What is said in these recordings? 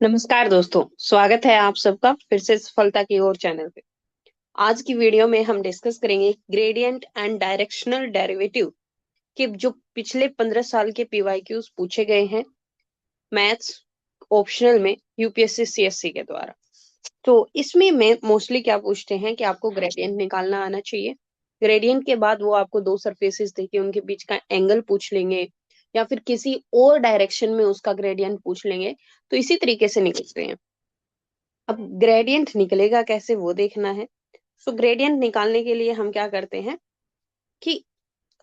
नमस्कार दोस्तों, स्वागत है आप सबका फिर से सफलता की ओर चैनल पे। आज की वीडियो में हम डिस्कस करेंगे ग्रेडियंट एंड डायरेक्शनल डेरिवेटिव के जो पिछले 15 साल के पीवाईक्यूज पूछे गए हैं मैथ्स ऑप्शनल में यूपीएससी सीएससी के द्वारा। तो इसमें मैं मोस्टली क्या पूछते हैं कि आपको ग्रेडियंट निकालना आना चाहिए। ग्रेडियंट के बाद वो आपको दो सरफेसेस देके उनके बीच का एंगल पूछ लेंगे या फिर किसी और डायरेक्शन में उसका ग्रेडियंट पूछ लेंगे। तो इसी तरीके से निकलते हैं। अब ग्रेडियंट निकलेगा कैसे वो देखना है। तो ग्रेडियंट निकालने के लिए हम क्या करते हैं कि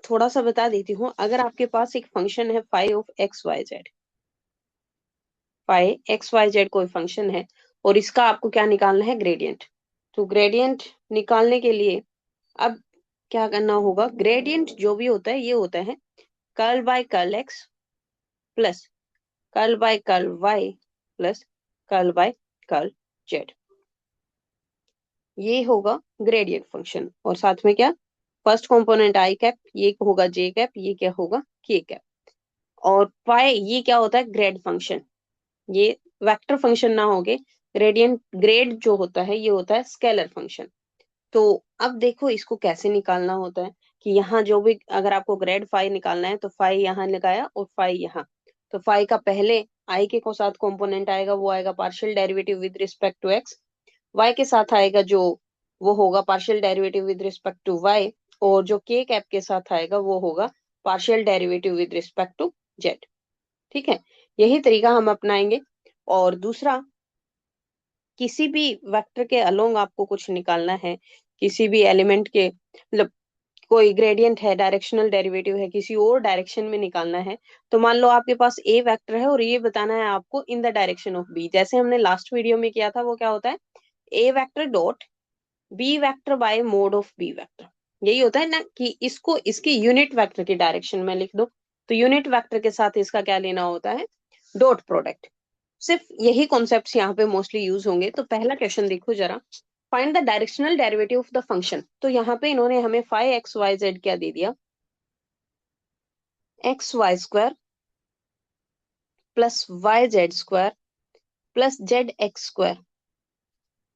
थोड़ा सा बता देती हूँ। अगर आपके पास एक फंक्शन है five of X Y Z, five X Y Z कोई फंक्शन है और इसका आपको क्या निकालना है, ग्रेडियंट। तो ग्रेडियंट निकालने के लिए अब क्या करना होगा, ग्रेडियंट जो भी होता है ये होता है curl by curl x plus curl by curl Y plus curl by curl z. ये होगा ग्रेडियंट फंक्शन और साथ में क्या, फर्स्ट कंपोनेंट आई कैप, ये होगा जे कैप, ये क्या होगा के कैप। और पाई ये क्या होता है, ग्रेड फंक्शन। ये वेक्टर फंक्शन ना होगे, ग्रेडियंट ग्रेड जो होता है ये होता है स्केलर फंक्शन। तो अब देखो इसको कैसे निकालना होता है कि यहाँ जो भी अगर आपको ग्रेड फाई निकालना है तो फाई यहाँ लगाया और फाई यहाँ। तो फाई का पहले आई के को साथ कंपोनेंट आएगा, वो आएगा partial derivative with respect to x. Y के साथ आएगा जो वो होगा partial derivative with respect to y. और जो के कैप के साथ आएगा वो होगा partial derivative with respect to z. ठीक है, यही तरीका हम अपनाएंगे। और दूसरा, किसी भी वेक्टर के अलोंग आपको कुछ निकालना है, किसी भी एलिमेंट के मतलब कोई ग्रेडियंट है, डायरेक्शनल डेरिवेटिव है, किसी और डायरेक्शन में निकालना है। तो मान लो आपके पास ए वेक्टर है और ये बताना है आपको in the direction of b, जैसे हमने लास्ट वीडियो में किया था। वो क्या होता है, A vector dot B vector by mod of B vector. यही होता है ना कि इसको इसकी यूनिट वेक्टर की डायरेक्शन में लिख दो। तो यूनिट वेक्टर के साथ इसका क्या लेना होता है, डॉट प्रोडक्ट। सिर्फ यही कॉन्सेप्ट्स यहाँ पे मोस्टली यूज होंगे। तो पहला क्वेश्चन देखो जरा, find the directional derivative of the function. तो यहाँ पे इन्होंने हमें फाइव एक्स वाई जेड क्या दे दिया, x y square plus y z square plus z x square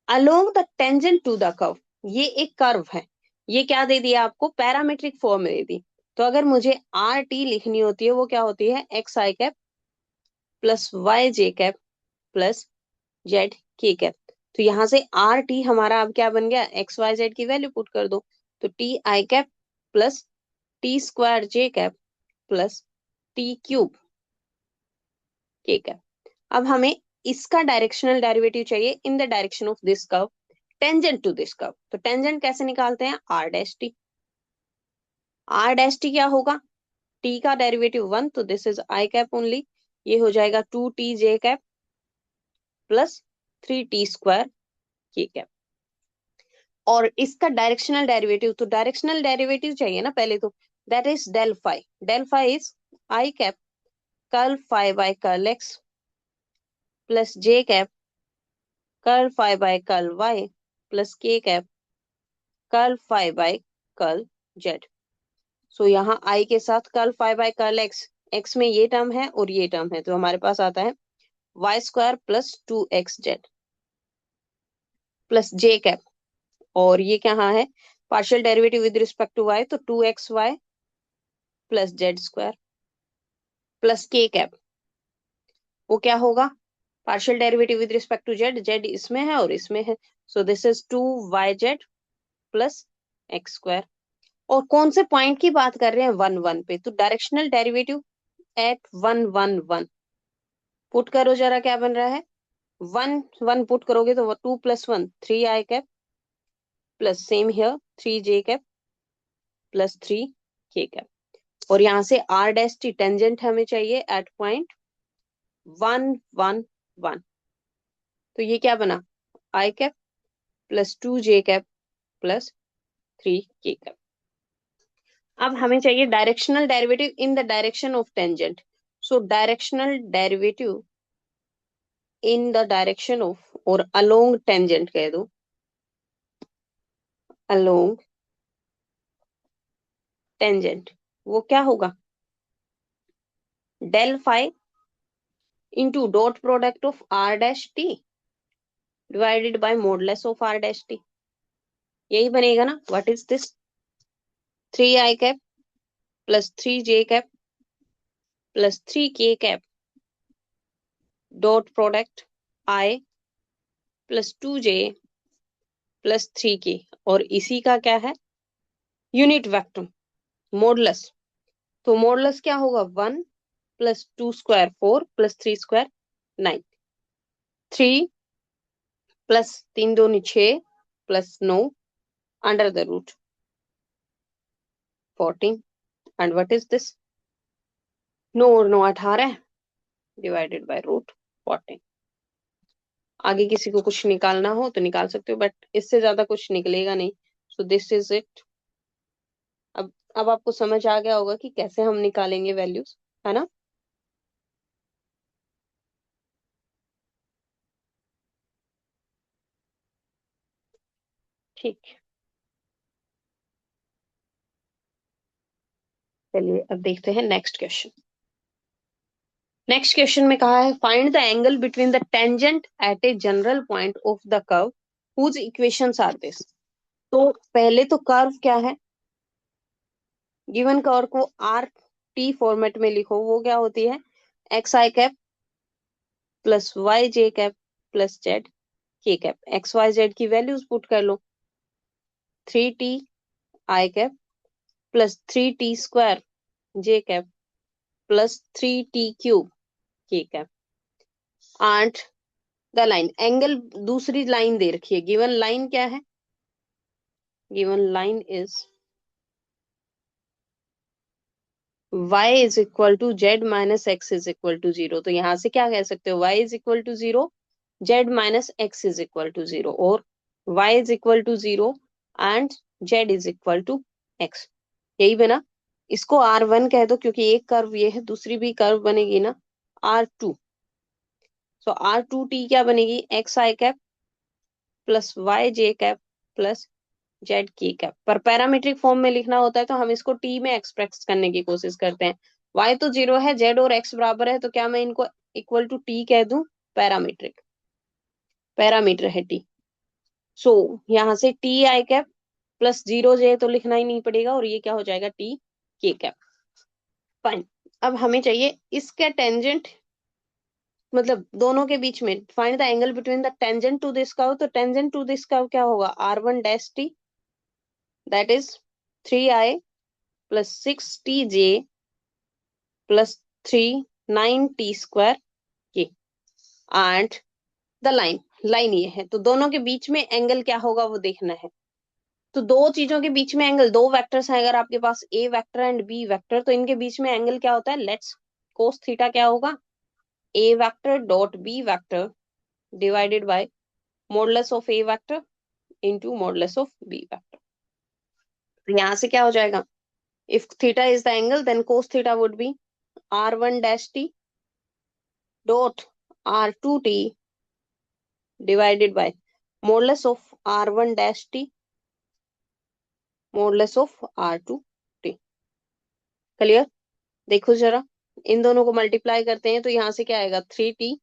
along the tangent to the curve. ये एक कर्व है। ये क्या दे दिया आपको, पैरामीट्रिक फॉर्म में दे दी। तो अगर मुझे आर टी लिखनी होती है वो क्या होती है, एक्स आई कैप प्लस वाई जे कैप प्लस जेड के कैप। तो यहां से आर टी हमारा अब क्या बन गया, एक्स वाई जेड की वैल्यू पुट कर दो। तो t i cap plus t square j cap plus t cube k cap. अब हमें इसका डायरेक्शनल डेरिवेटिव चाहिए in the direction of this curve tangent to this curve. तो टेंजेंट कैसे निकालते हैं, r dash t. R dash t क्या होगा, टी का डेरिवेटिव वन, तो this is I cap only. ये हो जाएगा टू टी जे cap plus three T square K cap. और इसका डायरेक्शनल डेरिवेटिव, तो डायरेक्शनल डेरिवेटिव चाहिए ना पहले तो, that is del phi. Del phi is I cap curl phi by curl x plus J cap curl phi by curl Y plus के cap curl phi by curl Z. So यहाँ I के साथ curl phi by curl X, X में ये term है और ये term है, तो हमारे पास आता है Y square plus two X Z plus जे कैप। और ये क्या है, partial derivative with respect to Y, तो two x Y plus Z square plus के कैप। वो क्या होगा, partial derivative with respect to Z, Z इसमें है और इसमें है। So this is two Y Z plus X square. और कौन से पॉइंट की बात कर रहे हैं, वन वन पे, तो directional derivative eight one one one. Put करो जरा क्या बन रहा है, वन वन पुट करोगे तो two plus one three i cap plus same here three j cap plus three k cap. और यहाँ से आर डैश टी टेंजेंट हमें चाहिए at point one one one. तो ये क्या बना, i cap plus two j cap plus three k cap. अब हमें चाहिए directional derivative in the direction of tangent. So directional derivative in the direction of, और अलोंग टेंजेंट कह दो, अलोंग टेंजेंट। वो क्या होगा, del phi into dot product of r dash t divided by modulus of r dash t. यही बनेगा ना. What is this? 3i cap plus 3j cap plus 3k cap dot product I plus 2j plus 3k. और इसी का क्या है? Unit vector modulus. तो modulus क्या होगा? 1 plus 2 square 4 plus 3 square 9. 3 plus 3 दूनी 6 plus 9 under the root 14. And what is this? 9 और 9 18 डिवाइडेड बाय रूट 14. आगे किसी को कुछ निकालना हो तो निकाल सकते हो, बट इससे ज्यादा कुछ निकलेगा नहीं. सो दिस इज इट. अब आपको समझ आ गया होगा कि कैसे हम निकालेंगे वैल्यूज, है ना. ठीक. चलिए अब देखते हैं नेक्स्ट क्वेश्चन. नेक्स्ट क्वेश्चन में कहा है find the angle between the tangent at a general point of the curve whose equations are this. तो पहले तो कर्व क्या है? गिवन कर्व को आर टी फॉर्मेट में लिखो. वो क्या होती है? एक्स आई कैप प्लस वाई जे कैप प्लस जेड के कैप. एक्स वाई जेड की वैल्यूज पुट कर लो. 3t i cap plus 3t square j cap plus 3t cube k cap. And the line angle दूसरी लाइन दे रखी है. Given line क्या है? Given line is y is equal to z minus x is equal to 0. तो यहां से क्या कह सकते हो? y is equal to 0, z minus x is equal to 0, और y is equal to 0 and z is equal to x. यही बना. इसको R1 कह दो क्योंकि एक कर्व ये है, दूसरी भी कर्व बनेगी ना R2. सो R2t क्या बनेगी? एक्स आई कैप प्लस वाई जे कैप प्लस जेड की कैप. पर पैरामीट्रिक फॉर्म में लिखना होता है तो हम इसको टी में एक्सप्रेस करने की कोशिश करते हैं. वाई तो 0 है, जेड और एक्स बराबर है, तो क्या मैं इनको इक्वल टू टी कह दूं? पैरामीट्रिक पैरामीटर है टी. सो यहां से T i cap plus 0j तो लिखना ही नहीं पड़ेगा, और ये क्या हो जाएगा? टी के कैप. फाइन. अब हमें चाहिए इसके टेंजेंट, मतलब दोनों के बीच में. Find the angle between the tangent to this curve. तो टेंजेंट टू दिस कर्व क्या होगा? R1 dash t that is 3i plus 6tj plus 9t square k. And the line, line ये है, तो दोनों के बीच में एंगल क्या होगा वो देखना है. तो दो चीजों के बीच में एंगल, दो वेक्टर्स हैं अगर आपके पास, ए वेक्टर एंड बी वेक्टर, तो इनके बीच में एंगल क्या होता है? लेट्स कोस थीटा क्या होगा? A vector dot B vector divided by modulus of A vector into modulus of B vector. तो यहां से क्या हो जाएगा? If theta is the angle then cos theta would be R1 dash T dot R2t divided by modulus of R1 dash t modulus of R2t. Clear? देखो जरा, इन दोनों को मल्टीप्लाई करते हैं तो यहां से क्या आएगा? 3t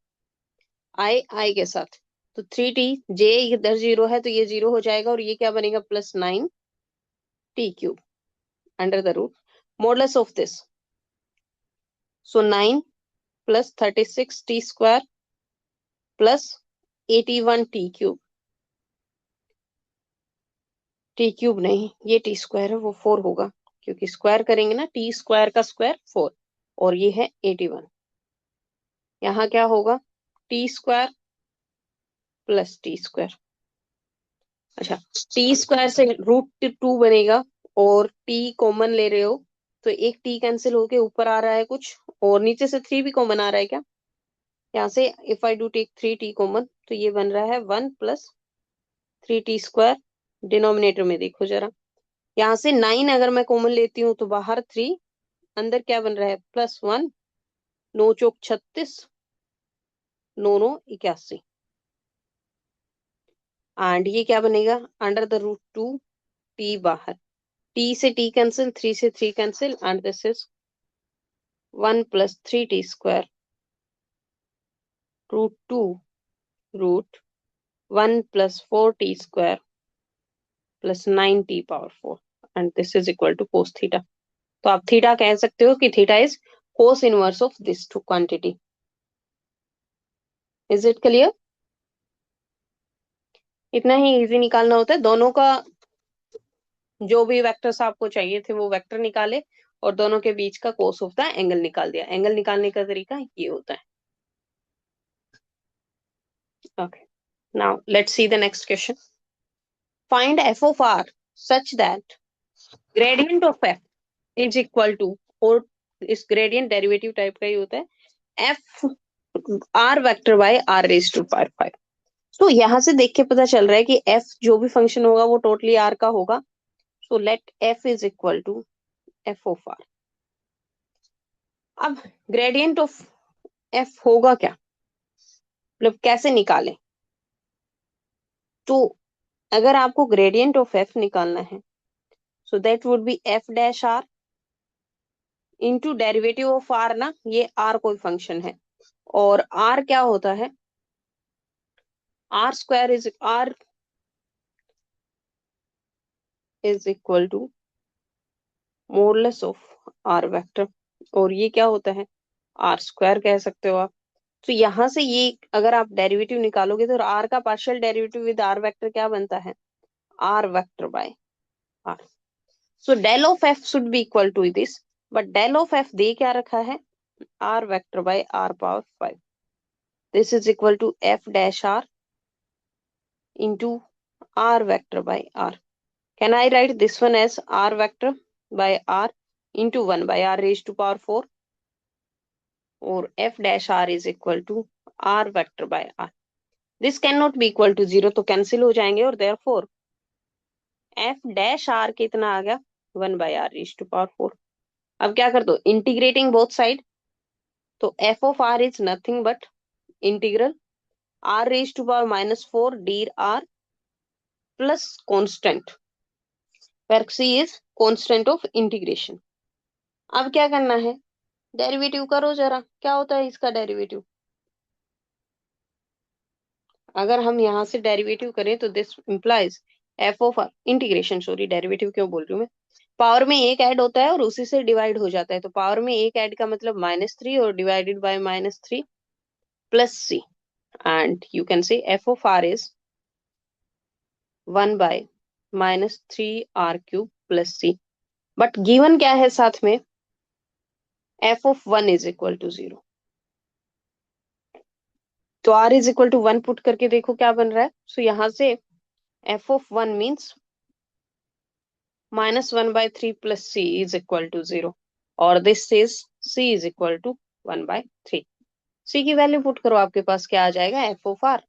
आई के साथ. तो 3t j इधर 0 है तो ये 0 हो जाएगा, और ये क्या बनेगा? Plus 9t cube under the root modulus of this. So 9 plus 36t square plus 81t cube. T cube नहीं, ये टी स्क्वायर है, वो 4 होगा क्योंकि स्क्वायर करेंगे ना. टी स्क्वायर का स्क्वायर 4, और ये है 81. यहाँ क्या होगा? T square plus t square. अच्छा, टी स्क्वायर से √2 बनेगा, और टी कॉमन ले रहे हो तो एक टी कैंसिल होके ऊपर आ रहा है कुछ, और नीचे से 3 भी कॉमन आ रहा है क्या? यहाँ से if I do take 3t common तो ये बन रहा है 1 प्लस 3t स्क्वायर. डिनोमिनेटर में देखो जरा, यहाँ से 9 अगर मैं कॉमन लेती हूँ तो बाहर 3, अंदर क्या बन रहा है? Plus 1, 9 Chowk 36, 9 9 81. एंड ये क्या बनेगा? अंडर द रूट 2 टी बाहर, टी से टी कैंसिल, 3 से 3 cancel, and this is 1 plus 3t square √2 √1 + 4t square + 9t⁴ and this is equal to cos theta. तो आप थीटा कह सकते हो कि theta is cos inverse of this two quantity. Is it clear? इतना ही easy निकालना होता है। दोनों का जो भी वेक्टर्स आपको चाहिए थे वो वेक्टर निकाले और दोनों के बीच का कोस ऑफ द एंगल निकाल दिया। एंगल निकालने का तरीका ये होता है। Okay, now let's see the next question. Find f of r such that gradient of f is equal to, और इस ग्रेडियंट डेरिवेटिव टाइप का ही होता है, f r vector by are raise to power 5। तो यहां से देख के पता चल रहा है कि एफ जो भी फंक्शन होगा वो टोटली आर का होगा। So let f is equal to f of r. अब ग्रेडियंट ऑफ एफ होगा क्या, मतलब कैसे निकालें? तो अगर आपको ग्रेडियंट ऑफ एफ निकालना है so that would be f dash are into derivative of r ना, ये आर कोई फंक्शन है और आर क्या होता है, r square is equal to modulus of r vector, और ये क्या होता है, आर स्क्वायर कह सकते हो आप। तो यहां से ये अगर आप डेरिवेटिव निकालोगे तो आर का partial derivative with R vector क्या बनता है, R vector by R. So del of F should be equal to this, but del of F दे क्या रखा है, R vector by R power 5। This is equal to F dash are into R vector by R. Can I write this one as R vector by R into 1 by are raise to power 4, और f dash r is equal to r vector by r। This can not be equal to 0, तो cancel हो जाएंगे और therefore f dash r कितना आ गया, 1 by r raise to power 4। अब क्या कर दो, इंटीग्रेटिंग बोथ साइड, तो f of r is nothing but integral r raise to power -4 dr plus constant, where c is constant of integration. अब क्या करना है, डेरिवेटिव करो जरा, क्या होता है इसका डेरिवेटिव। अगर हम यहाँ से डेरिवेटिव करें तो this implies F of integration, sorry derivative क्यों बोल रही हूँ मैं, पावर में एक ऐड होता है और उसी से डिवाइड हो जाता है। तो पावर में एक ऐड का मतलब -3 और divided by -3 plus c, and you can say f of r is 1 by -3r³ plus c. But given क्या है साथ में, f of 1 is equal to 0। तो r is equal to 1 put करके देखो क्या बन रहा है। सो यहाँ से f of 1 means -1/3 plus c is equal to 0, और this is c is equal to 1/3। c की वैल्यू पुट करो, आपके पास क्या आ जाएगा, f of r।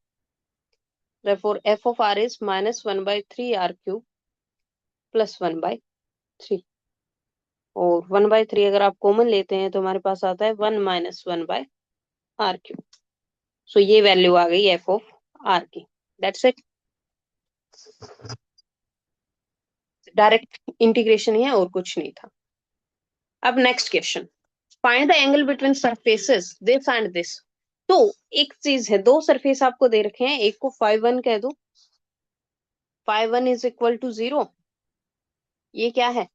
therefore f of r is -1/3r³ plus 1/3, और 1/3 अगर आप कॉमन लेते हैं तो हमारे पास आता है 1 - 1/r³। सो ये वैल्यू आ गई f ऑफ r की। दैट्स इट, डायरेक्ट इंटीग्रेशन ही है और कुछ नहीं था। अब next question, find the angle between surfaces this and this. तो एक चीज है, दो सरफेस आपको दे रखे हैं, एक को φ1 कह दो, φ1 इज इक्वल टू 0। ये क्या है,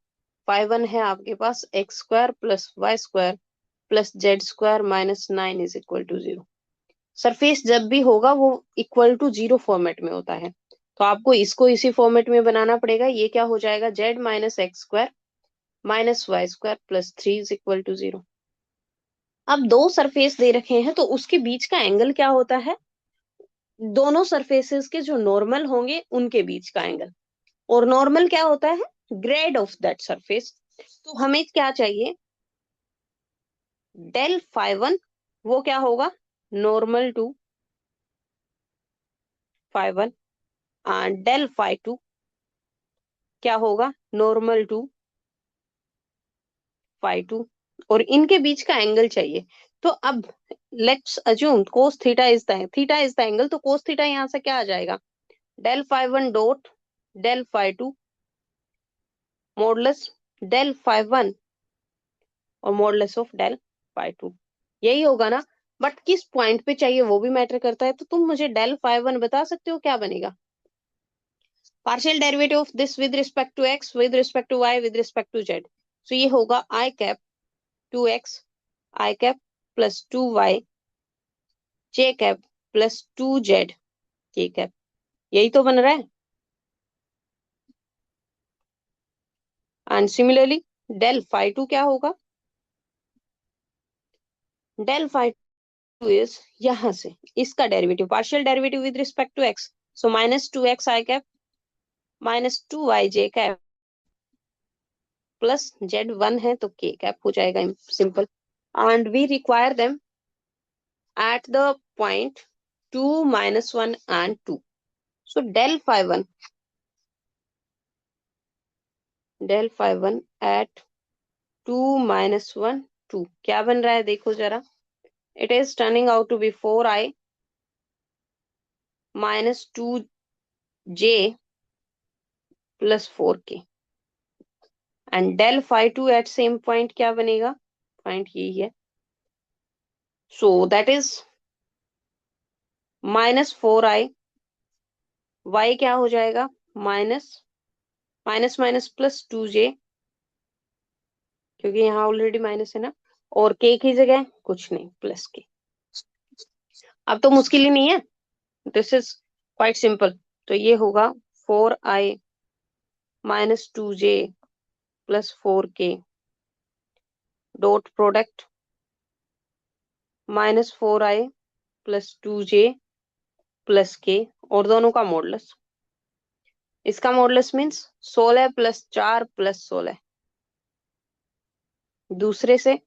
φ1 है आपके पास x² plus y² plus z² -9 is equal to 0। Surface जब भी होगा वो इक्वल टू 0 फॉर्मेट में होता है, तो आपको इसको इसी फॉर्मेट में बनाना पड़ेगा। ये क्या हो जाएगा, z - x² -y² plus 3 is equal to 0। अब दो सरफेस दे रखे हैं तो उसके बीच का एंगल क्या होता है, दोनों सरफेसेस के जो नॉर्मल होंगे उनके बीच का एंगल, और नॉर्मल क्या होता है, ग्रेड ऑफ दैट सरफेस। तो हमें क्या चाहिए, डेल φ1 वो क्या होगा, नॉर्मल टू φ1, एंड डेल φ2 क्या होगा, नॉर्मल टू φ2, और इनके बीच का एंगल चाहिए। तो अब let's assume cos theta is the angle, तो कोस थीटा यहां से क्या आ जाएगा, del φ1 dot del φ2 modulus del φ1 और मॉडुलस ऑफ डेल φ2, यही होगा ना। बट किस पॉइंट पे चाहिए वो भी मैटर करता है। तो तुम मुझे डेल फाइव वन बता सकते हो क्या बनेगा? Partial derivative of this with respect to X, with respect to Y, with respect to Z. So ये होगा I cap two X I cap plus two Y J cap plus two Z के cap. यही तो बन रहा है। And similarly del phi two क्या होगा? डेल फाइव टू इज यहां से इसका derivative, partial derivative with respect to X, so minus two X I cap minus two Y J cap plus z one है तो के कैप हो जाएगा, simple. And we require them at the point 2 minus 1 and 2. So del phi 1 at 2 minus 1 2 क्या बन रहा है देखो जरा। It is turning out to be 4i minus 2j plus 4k and del phi 2 at same point क्या बनेगा? Point यही है। So that is minus 4i, y क्या हो जाएगा? Minus minus minus plus 2j, क्योंकि यहाँ ऑलरेडी माइनस है ना, और k की जगह कुछ नहीं प्लस के। अब तो मुश्किल ही नहीं है, दिस इज क्वाइट सिंपल। तो ये होगा 4i minus 2j plus 4k dot product minus 4i plus 2j plus k और दोनों का मॉडुलस। इसका मॉडुलस मीन्स 16 प्लस 4 प्लस 16, दूसरे से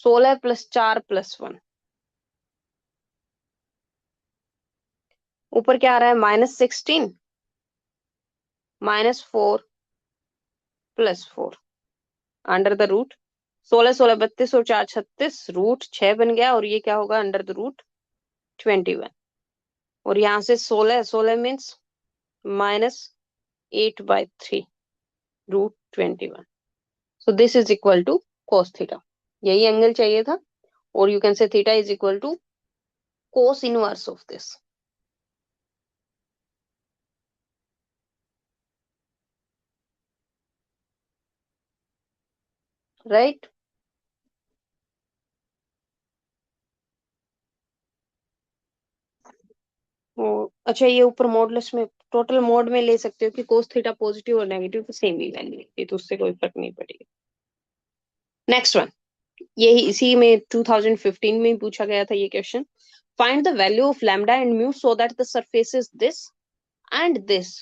16 प्लस 4 प्लस 1, ऊपर क्या आ रहा है? Minus 16 minus 4 plus 4 under the root 16 16 32 और 4 36, रूट 6 बन गया, और ये क्या होगा? Under the root 21। और यहाँ से 16 16 means minus 8/3 root 21। So this is equal to cos theta. यही एंगल चाहिए था, और you can say theta is equal to cos inverse of this, right. अच्छा, ये ऊपर मॉडुलस में टोटल मोड में ले सकते हो कि कोस थीटा पॉजिटिव और नेगेटिव तो सेम ही वैल्यू है, तो उससे कोई फर्क नहीं पड़ेगा। नेक्स्ट वन, यही इसी में 2015 में ही पूछा गया था ये question. Find the value of lambda and mu so that the surfaces this and this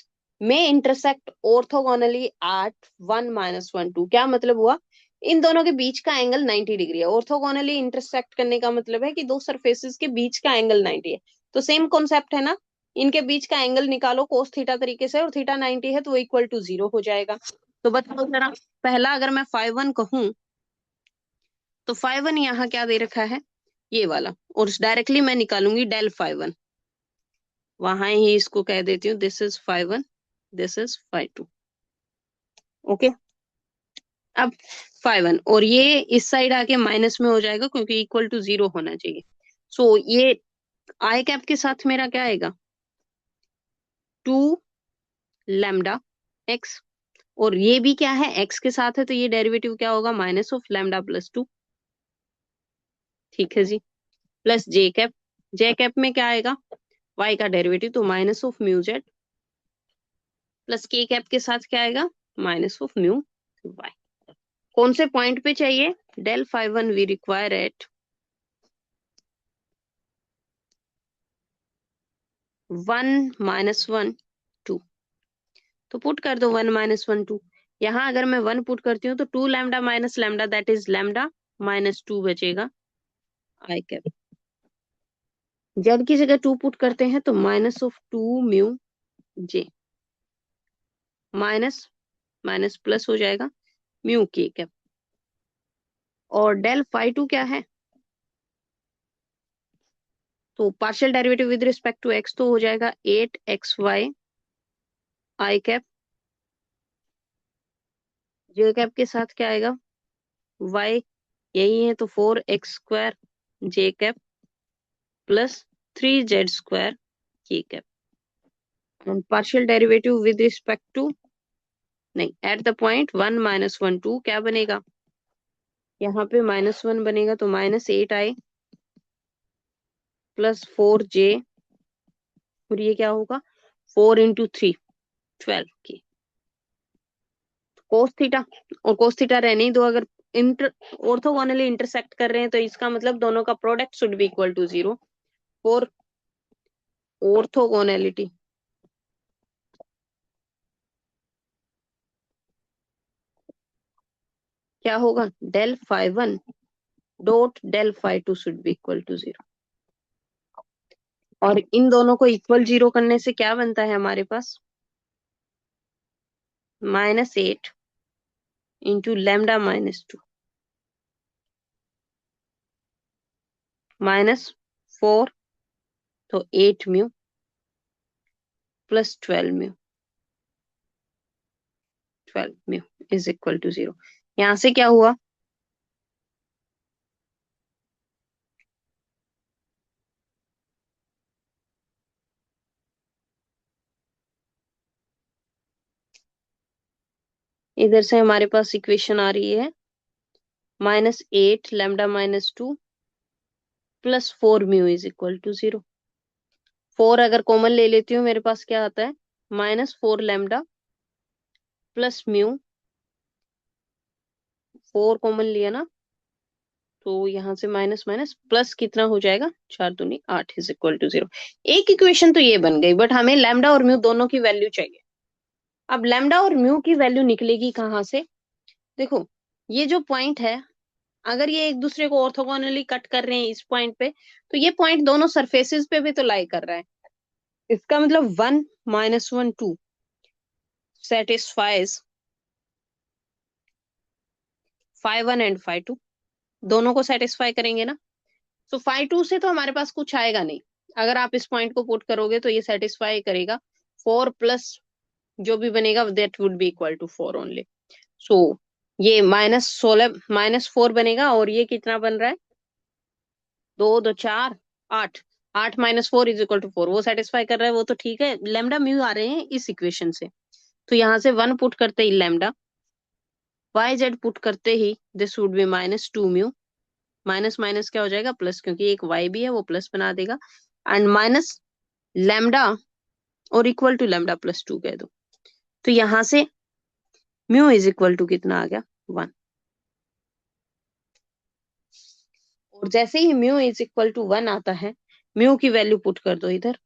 में इंटरसेक्ट ऑर्थोगोनली एट 1 माइनस 1 2। क्या मतलब हुआ? इन दोनों के बीच का एंगल 90 डिग्री है। ऑर्थोगोनली इंटरसेक्ट करने का मतलब है कि दो सरफेसेस के बीच का एंगल 90 है। तो सेम कॉन्सेप्ट है ना, इनके बीच का एंगल निकालो कोस थीटा तरीके से, और थीटा 90 है तो इक्वल टू 0 हो जाएगा। तो बताओ जरा, पहला अगर मैं 5 1 कहूं तो 5 1 यहाँ क्या दे रखा है? ये वाला, और डायरेक्टली मैं निकालूंगी डेल 5 1, वहां ही इसको कह देती हूँ this is 5 1, this is 5 2। Okay, अब 5 1 और ये इस साइड आके माइनस में हो जाएगा क्योंकि इक्वल टू 0 होना चाहिए। सो ये आई कैप के साथ मेरा क्या आएगा? 2 लैम्डा एक्स, और ये भी क्या है? एक्स के साथ है, तो ये डेरिवेटिव क्या होगा? Minus of lambda plus 2। ठीक है जी, प्लस जे कैप में क्या आएगा? वाई का डेरिवेटिव, तो minus of mu z, plus के कैप के साथ क्या आएगा? Minus of mu y. कौन से पॉइंट पे चाहिए? Del 5 1 we require at 1 minus 1 2। तो पुट कर दो 1 माइनस 1 2। यहाँ अगर मैं 1 पुट करती हूँ तो 2 lambda minus lambda that is lambda minus 2 बचेगा आई कैप। जेड की जगह 2 पुट करते हैं तो minus of 2 mu J, minus minus plus हो जाएगा म्यू के कैप। और डेल 2 क्या है? तो partial derivative with respect to x तो हो जाएगा 8xy आई कैप, जे कैप के साथ क्या आएगा? y यही है तो 4x square j cap plus 3z² k cap, and partial derivative with respect to, नहीं, एट द पॉइंट 1 - 1 2 क्या बनेगा, यहाँ पे -1 बनेगा तो -8i प्लस 4j, और ये क्या होगा 4 × 3 12 की कोस थीटा, और कोस थीटा रहने ही दो, अगर इंटर ऑर्थोगोनली इंटरसेक्ट कर रहे हैं तो इसका मतलब दोनों का product should be equal to 0 for orthogonality. क्या होगा, del phi 1 dot del phi 2 should be equal to 0, और इन दोनों को इक्वल 0 करने से क्या बनता है हमारे पास, -8 इंटू लैम्डा -2 -4, तो 8 mu plus 12 mu is equal to 0। यहां से क्या हुआ, इधर से हमारे पास इक्वेशन आ रही है -8 lambda -2 plus 4 mu is equal to 0। 4 अगर कॉमन ले लेती हूँ मेरे पास क्या आता है, -4 लैम्डा प्लस म्यू, 4 कॉमन लिया ना, तो यहाँ से माइनस माइनस प्लस कितना हो जाएगा, 4 दूनी 8 इज इक्वल टू 0। एक इक्वेशन तो ये बन गई, बट हमें लैम्डा और म्यू दोनों की वैल्यू चाहिए। अब लैम्डा और म्यू की वैल्यू निकलेगी कहाँ से, देखो ये जो पॉइंट है, अगर ये एक दूसरे को ऑर्थोगोनली कट कर रहे हैं इस पॉइंट पे, तो ये पॉइंट दोनों सरफेसेस पे भी तो लाई कर रहा है। इसका मतलब 1 - 1 2 सेटिस्फाइज phi 1 एंड phi 2, दोनों को सेटिस्फाई करेंगे ना। तो phi 2 से तो हमारे पास कुछ आएगा नहीं, अगर आप इस पॉइंट को पुट करोगे तो ये सेटिस्फाई करेगा, 4 प्लस जो भी बनेगा that would be equal to 4 only. सो ये -4 बनेगा, और ये कितना बन रहा है, 2 2 4 8, 8 -4 इज इक्वल टू 4, वो सेटिस्फाई कर रहा है, वो तो ठीक है। लेमडा म्यू आ रहे हैं इस इक्वेशन से, तो यहाँ से 1 पुट करते ही लेमडा, वाई जेड पुट करते ही this would be -2 mu, minus minus क्या हो जाएगा प्लस, क्योंकि एक y भी है वो प्लस बना देगा, एंड माइनस लैम्डा और इक्वल टू लैम्डा प्लस 2 कह दो, तो यहां से म्यू इज इक्वल टू कितना आ गया 1, और जैसे ही म्यू इज इक्वल टू 1 आता है, म्यू की वैल्यू पुट कर दो इधर,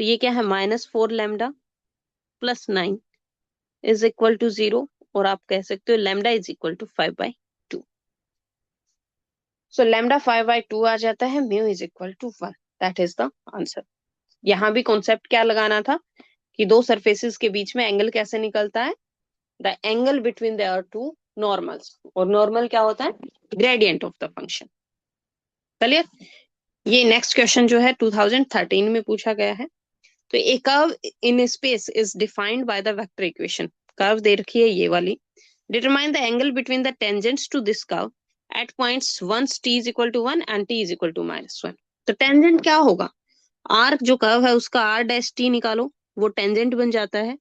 तो ये क्या है -4 lambda plus 9 is equal to 0, और आप कह सकते हो lambda is equal to 5/2। So lambda 5/2 आ जाता है, mu is equal to 1, that is the answer. यहाँ भी कॉन्सेप्ट क्या लगाना था कि दो सरफेसेस के बीच में एंगल कैसे निकलता है, the angle between their two normals, और नॉर्मल क्या होता है, ग्रेडियंट ऑफ द फंक्शन। चलिए, ये नेक्स्ट क्वेश्चन जो है 2013 में पूछा गया है। तो a curve in space is defined by the vector equation, curve दे रखी है ये वाली, determine the angle between the tangents to this curve at points once t is equal to 1 and t is equal to -1। तो tangent क्या होगा, arc जो curve है उसका r' t निकालो, वो टेंजेंट बन जाता है,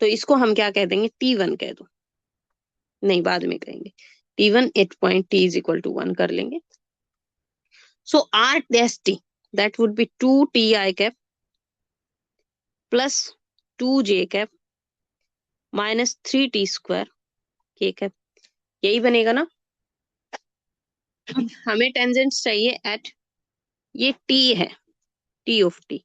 तो इसको हम क्या कह देंगे, T1 कह दो, नहीं बाद में कहेंगे, T1 at point t is equal to 1 कर लेंगे। So r' that would be 2ti cap plus 2j cap -3t² k cap, यही बनेगा ना। हमें टेंजेंट्स चाहिए एट, ये t है, t ऑफ t,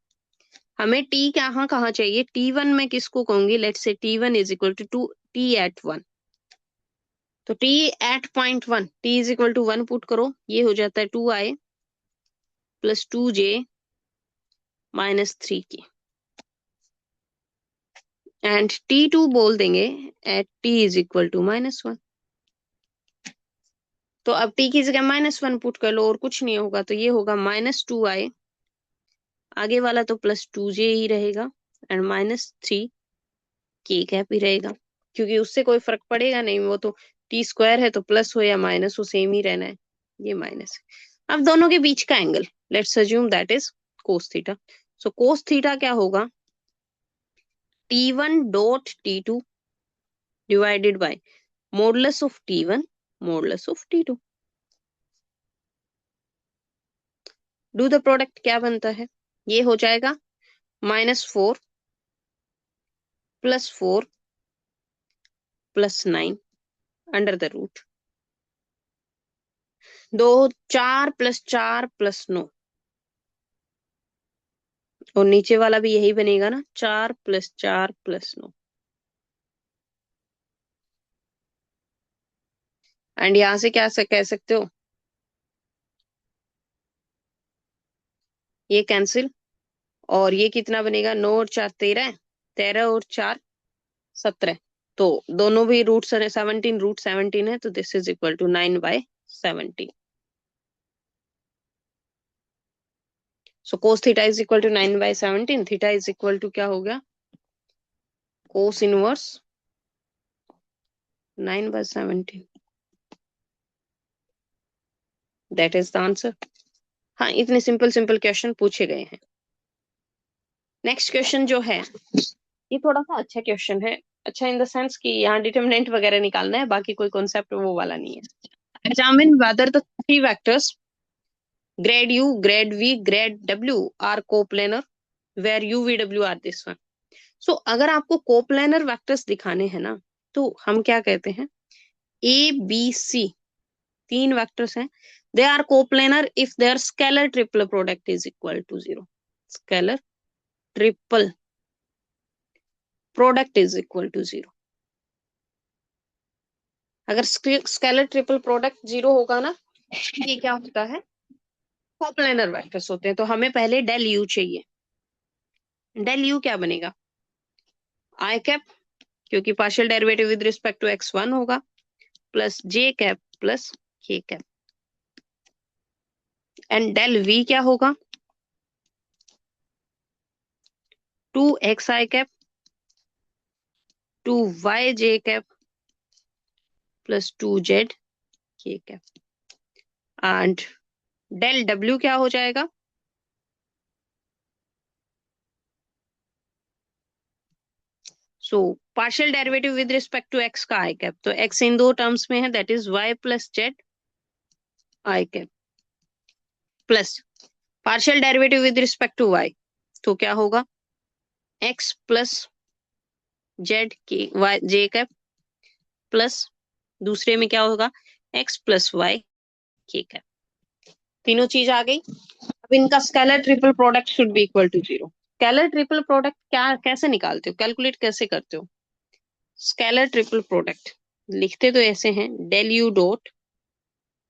हमें t कहाँ कहाँ चाहिए, T1 में किसको कहूंगी, let say T1 is equal to t at 1, तो t at point 1 t is equal to 1 put करो, ये हो जाता है 2i प्लस 2j -3 की, एंड T2 बोल देंगे at t is equal to -1। तो अब t की जगह -1 पुट कर लो, और कुछ नहीं होगा, तो ये होगा -2i, आगे वाला तो +2j ही रहेगा, एंड -3 के कैप ही रहेगा, क्योंकि उससे कोई फर्क पड़ेगा नहीं, वो तो t² है तो प्लस हो या माइनस हो सेम ही रहना है, ये माइनस है। अब दोनों के बीच का angle let's assume that is cos theta. So cos theta क्या होगा, T1 dot T2 divided by modulus of T1 modulus of T2। Do the product क्या बनता है, ये हो जाएगा -4 +4 +9 अंडर द रूट 2, 4 + 4 + 9, और नीचे वाला भी यही बनेगा ना, 4 + 4 + 9। एंड यहां से क्या कह सकते हो, ये कैंसिल, और ये कितना बनेगा, 9 और 4 13, 13 और 4 17। तो दोनों भी रूट 17, रूट 17 है, तो this is equal to 9/17। So cos theta is equal to 9/17। Theta is equal to क्या हो गया, cos inverse 9/17। That is the answer. हाँ, इतने सिंपल सिंपल क्वेश्चन पूछे गए हैं। नेक्स्ट क्वेश्चन जो है, ये थोड़ा सा अच्छा क्वेश्चन है। अच्छा इन द सेंस कि यहाँ डिटरमिनेंट वगैरह निकालना है, बाकी कोई कॉन्सेप्ट वो वाला नहीं है। Examine whether the three vectors grad u, grad v, grad w are coplanar where u v w are this one. सो अगर आपको कोप्लेनर वेक्टर्स दिखाने हैं ना, तो हम क्या कहते हैं, a b c तीन वेक्टर्स हैं, they are coplanar if their scalar triple product is equal to 0। Scalar triple product is equal to 0। अगर स्केलर ट्रिपल प्रोडक्ट 0 होगा ना, ये क्या होता है, कोप्लेनर वेक्टर्स होते हैं। तो हमें पहले डेल यू चाहिए। डेल यू क्या बनेगा, आई कैप, क्योंकि partial derivative with respect to x1 होगा, प्लस जे कैप प्लस के कैप। एंड डेल वी क्या होगा, 2xi cap 2yj cap plus 2z के कैप। एंड डेल डब्ल्यू क्या हो जाएगा, so partial derivative with respect to x का आई कैप, तो x इन दो टर्म्स में है, that is y plus z i cap, plus partial derivative with respect to y, तो क्या होगा, x प्लस जेड के वाई जे कैप, प्लस दूसरे में क्या होगा, x प्लस वाई के कैप। तीनों चीज आ गई। अब इनका scalar triple product should be equal to 0। Scalar triple product क्या कैसे निकालते हो, कैलकुलेट कैसे करते हो, स्केलर ट्रिपल प्रोडक्ट लिखते तो ऐसे हैं, del u dot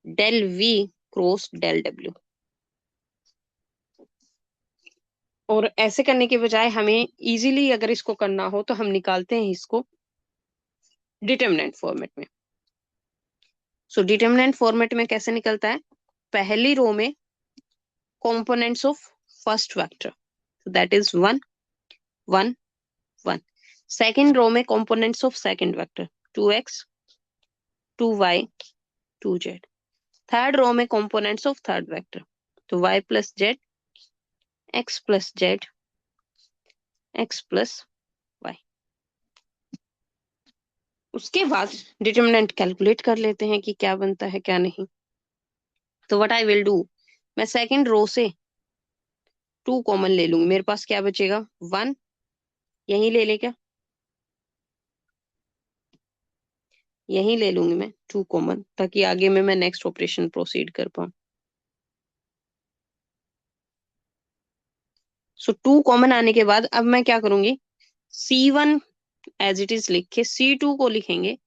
del v cross del डब्ल्यू। और ऐसे करने के बजाय हमें इजीली अगर इसको करना हो तो हम निकालते हैं इसको डिटरमिनेंट फॉर्मेट में। सो डिटरमिनेंट फॉर्मेट में कैसे निकलता है, पहली रो में components of first vector, so that is 1 1 1। second row में components of second vector 2x 2y 2z। third row में components of third vector, तो y plus z x plus z x plus y। उसके बाद determinant calculate कर लेते हैं कि क्या बनता है क्या नहीं। तो व्हाट आई विल डू, मैं सेकंड रो से 2 कॉमन ले लूंगी, मेरे पास क्या बचेगा 1, यही ले ले क्या, यही ले लूंगी मैं 2 कॉमन, ताकि आगे में मैं नेक्स्ट ऑपरेशन प्रोसीड कर पाऊं। सो 2 कॉमन आने के बाद अब मैं क्या करूंगी, C1 एज इट इज लिख के C2 को लिखेंगे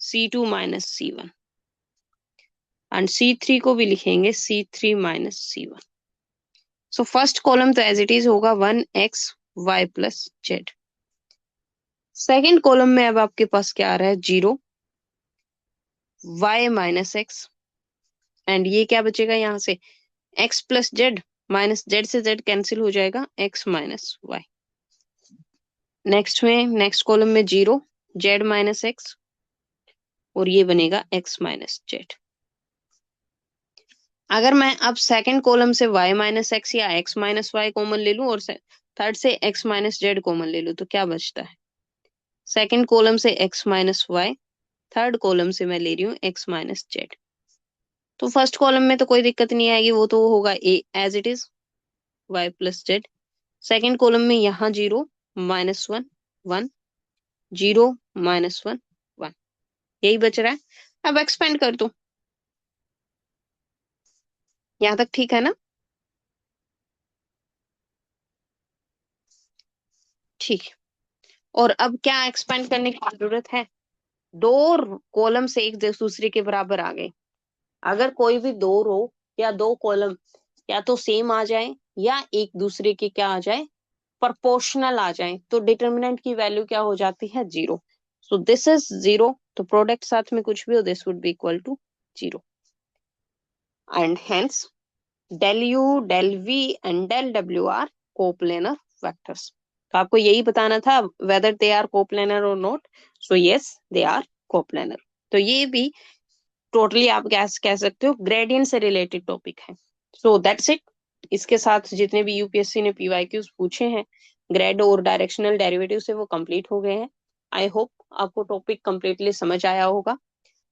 C2 minus C1, and C3 को भी लिखेंगे C3 minus C1। So first column तो एज इट इज होगा 1x y plus Z. Second column में अब आपके पास क्या आ रहा है, 0 y माइनस एक्स, एंड ये क्या बचेगा यहाँ से, x plus Z, minus Z से जेड कैंसिल हो जाएगा, x माइनस वाई। नेक्स्ट में नेक्स्ट कॉलम में 0 z माइनस एक्स, और ये बनेगा x माइनस जेड। अगर मैं अब सेकंड कॉलम से y माइनस एक्स या x माइनस वाई कॉमन ले लूं और थर्ड से x माइनस जेड कॉमन ले लूं तो क्या बचता है? सेकंड कॉलम से x minus Y, third column से मैं ले रही हूँ x माइनस जेड। तो फर्स्ट कॉलम में तो कोई दिक्कत नहीं आएगी, वो तो होगा A as it is, y plus Z. Second column में यहाँ 0 -1 1 0 -1 1, यही बच रहा है। अब एक्सपेंड कर दो, यहाँ तक ठीक है ना? ठीक है। और अब क्या एक्सपेंड करने की जरूरत है? दो कॉलम से एक दूसरे के बराबर आ गए। अगर कोई भी दो रो या दो कॉलम या तो सेम आ जाए या एक दूसरे के क्या आ जाए, प्रोपोर्शनल आ जाए, तो डिटर्मिनेंट की वैल्यू क्या हो जाती है? 0। सो दिस इज 0, तो प्रोडक्ट साथ में कुछ भी हो, this would be equal to 0, and hence del u del v and del w are coplanar vectors। तो आपको यही बताना था whether they are coplanar or not। so yes, they are coplanar। तो ये भी टोटली आप क्या कह सकते हो, ग्रेडियंट से रिलेटेड टॉपिक है। So that's it. इसके साथ जितने भी यूपीएससी ने पीवाईक्यूज पूछे हैं ग्रेड और डायरेक्शनल डेरिवेटिव से, वो कंप्लीट हो गए हैं। आई होप आपको टॉपिक कंप्लीटली समझ आया होगा।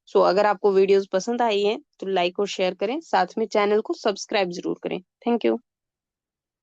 सो अगर आपको वीडियोस पसंद आई है तो लाइक और शेयर करें, साथ में चैनल को सब्सक्राइब जरूर करें। Thank you.